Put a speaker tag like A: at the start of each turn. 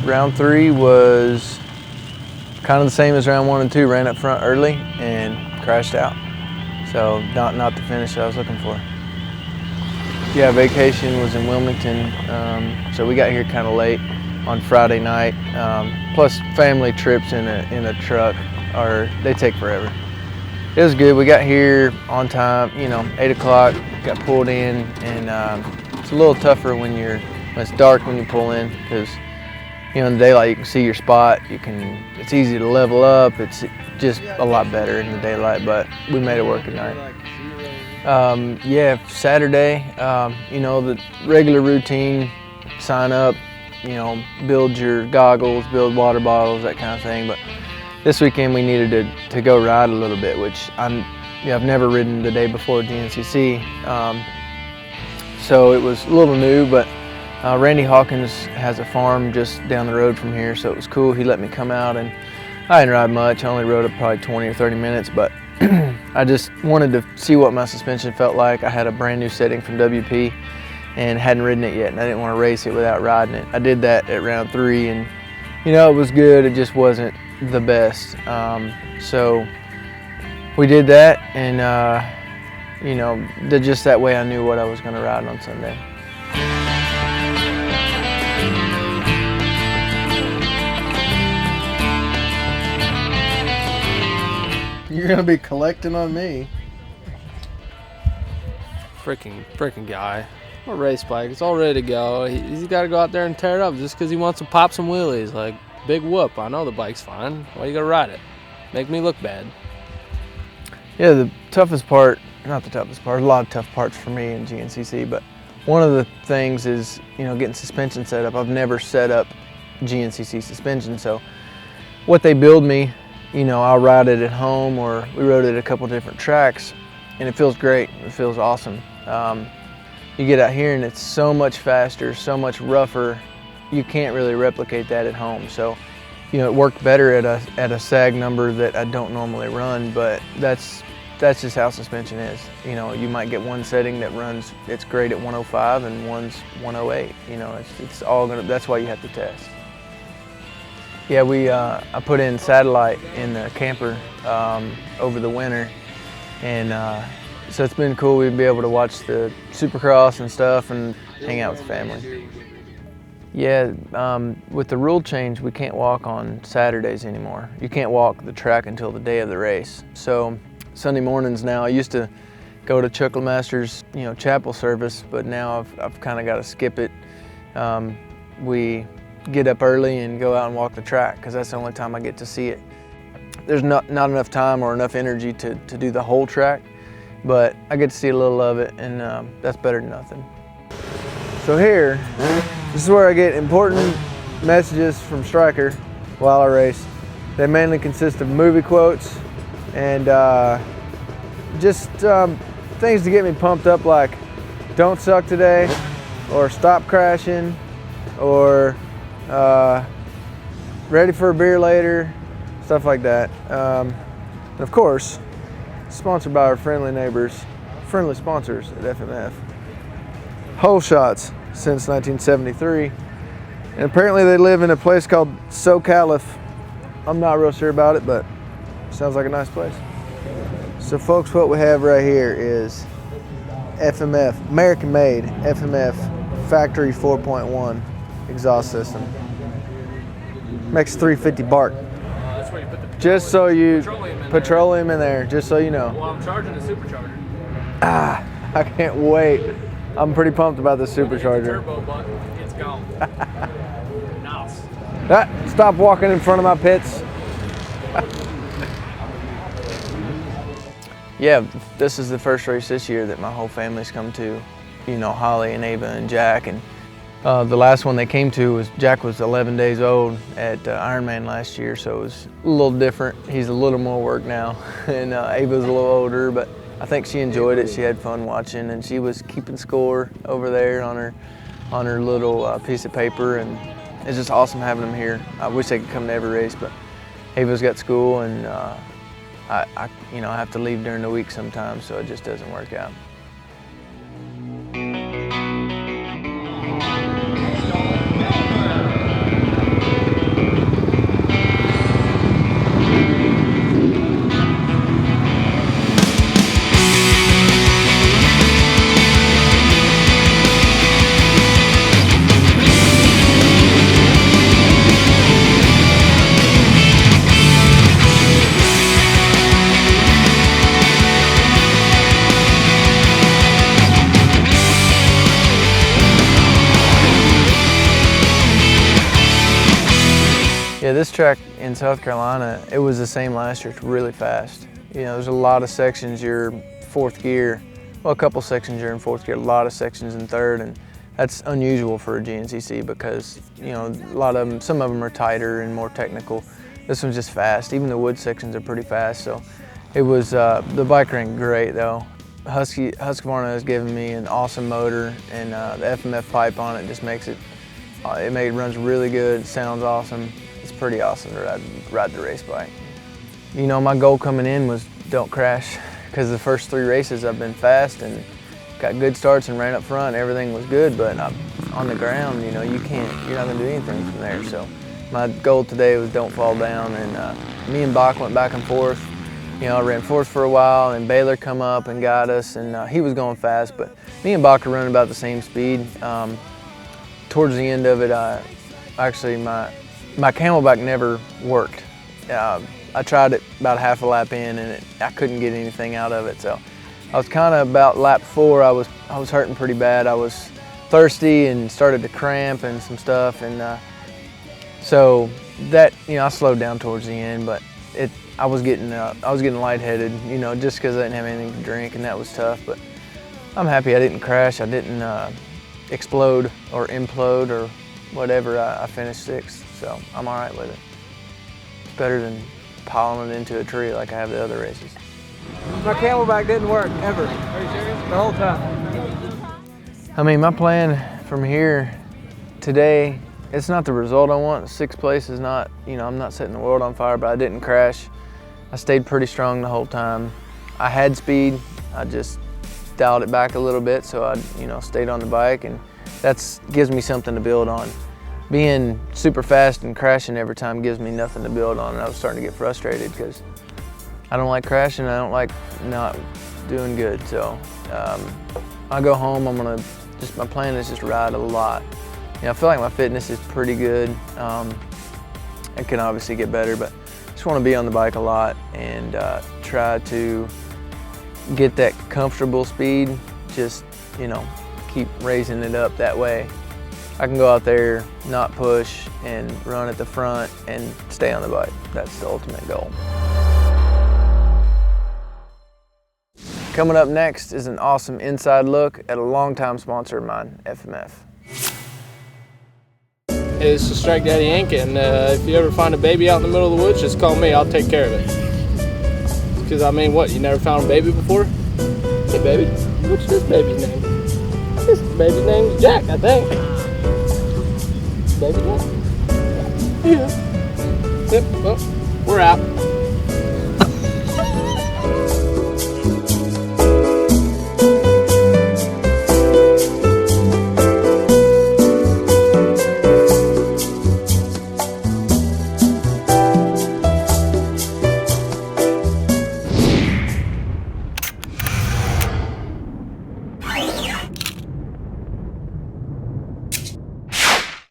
A: round 3 was kind of the same as round 1 and 2. Ran up front early and crashed out. So not the finish that I was looking for. Yeah, vacation was in Wilmington, so we got here kind of late on Friday night. Plus family trips in a truck, they take forever. It was good. We got here on time, 8 o'clock, got pulled in, and it's a little tougher when it's dark when you pull in, because in the daylight you can see your spot. It's easy to level up. It's just a lot better in the daylight, but we made it work at night. Yeah, Saturday, the regular routine, sign up, build your goggles, build water bottles, that kind of thing. But this weekend we needed to go ride a little bit, which I've never ridden the day before GNCC. So it was a little new, but Randy Hawkins has a farm just down the road from here, so it was cool. He let me come out, and I didn't ride much. I only rode it probably 20 or 30 minutes, but I just wanted to see what my suspension felt like. I had a brand new setting from WP and hadn't ridden it yet, and I didn't want to race it without riding it. I did that at round 3, and it was good. It just wasn't the best. So we did that, and just that way I knew what I was going to ride on Sunday. You're gonna be collecting on me.
B: Freaking guy. A race bike, it's all ready to go. He's got to go out there and tear it up just because he wants to pop some wheelies. Like, big whoop. I know the bike's fine. Why you gotta ride it? Make me look bad.
A: Yeah, the toughest part, not the toughest part, a lot of tough parts for me in GNCC, but one of the things is, getting suspension set up. I've never set up GNCC suspension, so what they build me, I'll ride it at home, or we rode it a couple different tracks, and it feels great. It feels awesome. You get out here and it's so much faster, so much rougher. You can't really replicate that at home. So, it worked better at a sag number that I don't normally run, but that's just how suspension is. You might get one setting that runs, it's great at 105 and one's 108. It's all that's why you have to test. Yeah, I put in satellite in the camper over the winter, and so it's been cool. We'd be able to watch the Supercross and stuff and hang out with the family. Yeah, with the rule change, we can't walk on Saturdays anymore. You can't walk the track until the day of the race. So Sunday mornings now, I used to go to Chuckle Master's, chapel service, but now I've kind of got to skip it. We get up early and go out and walk the track, because that's the only time I get to see it. There's not enough time or enough energy to do the whole track, but I get to see a little of it, and that's better than nothing. So here, this is where I get important messages from Stryker while I race. They mainly consist of movie quotes and just things to get me pumped up, like "Don't suck today," or "Stop crashing," or "Ready for a beer later," stuff like that. And of course, sponsored by our friendly sponsors at FMF. Hole shots since 1973, and apparently they live in a place called SoCalif. I'm not real sure about it, but sounds like a nice place. So folks, what we have right here is FMF, American made FMF factory 4.1 exhaust system. Makes 350 bark.
B: That's where you put the
A: just so you
B: petroleum
A: in there, just so you know.
B: Well, I'm charging the supercharger.
A: I can't wait. I'm pretty pumped about this supercharger.
B: Turbo button, it's gone. Nice.
A: Stop walking in front of my pits. Yeah, this is the first race this year that my whole family's come to. Holly and Ava and Jack, and the last one they came to was Jack was 11 days old at Ironman last year, so it was a little different. He's a little more work now, and Ava's a little older, but I think she enjoyed it. She had fun watching, and she was keeping score over there on her little piece of paper, and it's just awesome having them here. I wish they could come to every race, but Ava's got school, and I have to leave during the week sometimes, so it just doesn't work out. racetrack in South Carolina, it was the same last year. It's really fast. You know, there's a lot of sections you're fourth gear. Well, a couple sections you're in fourth gear, a lot of sections in third, and that's unusual for a GNCC because, you know, a lot of them, some of them are tighter and more technical. This one's just fast. Even the wood sections are pretty fast, so it was, the bike ran great though. Husqvarna has given me an awesome motor, and the FMF pipe on it just makes it, it runs really good, it sounds awesome. It's pretty awesome to ride the race bike. You know, my goal coming in was don't crash, because the first 3 races I've been fast and got good starts and ran up front, everything was good, but on the ground, you know, you're not gonna do anything from there. So my goal today was don't fall down, and me and Bach went back and forth. You know, I ran fourth for a while, and Baylor come up and got us, and he was going fast, but me and Bach were running about the same speed. Towards the end of it, actually my Camelback never worked. I tried it about half a lap in, and I couldn't get anything out of it. So I was kind of about lap 4. I was hurting pretty bad. I was thirsty and started to cramp and some stuff, and so that, you know, I slowed down towards the end, but I was getting lightheaded, you know, just because I didn't have anything to drink, and that was tough. But I'm happy I didn't crash. I didn't explode or implode or whatever. I finished 6th, so I'm all right with it. It's better than piling it into a tree like I have the other races.
C: My Camelback didn't work, ever. Are you serious? The whole time.
A: I mean, my plan from here today, it's not the result I want. 6th place is not, you know, I'm not setting the world on fire, but I didn't crash. I stayed pretty strong the whole time. I had speed, I just dialed it back a little bit, so I, you know, stayed on the bike, and that gives me something to build on. Being super fast and crashing every time gives me nothing to build on, and I was starting to get frustrated because I don't like crashing, I don't like not doing good. So I go home, my plan is just ride a lot. You know, I feel like my fitness is pretty good. It can obviously get better, but I just want to be on the bike a lot and try to get that comfortable speed, just, you know, keep raising it up that way. I can go out there, not push, and run at the front and stay on the bike. That's the ultimate goal. Coming up next is an awesome inside look at a longtime sponsor of mine, FMF.
B: Hey, this is Strike Daddy Inc., and if you ever find a baby out in the middle of the woods, just call me, I'll take care of it. Because, I mean, what, you never found a baby before? Hey, baby, what's this baby's name? This baby's name is Jack, I think. Baby Jack? Yeah. Yep, well, we're out.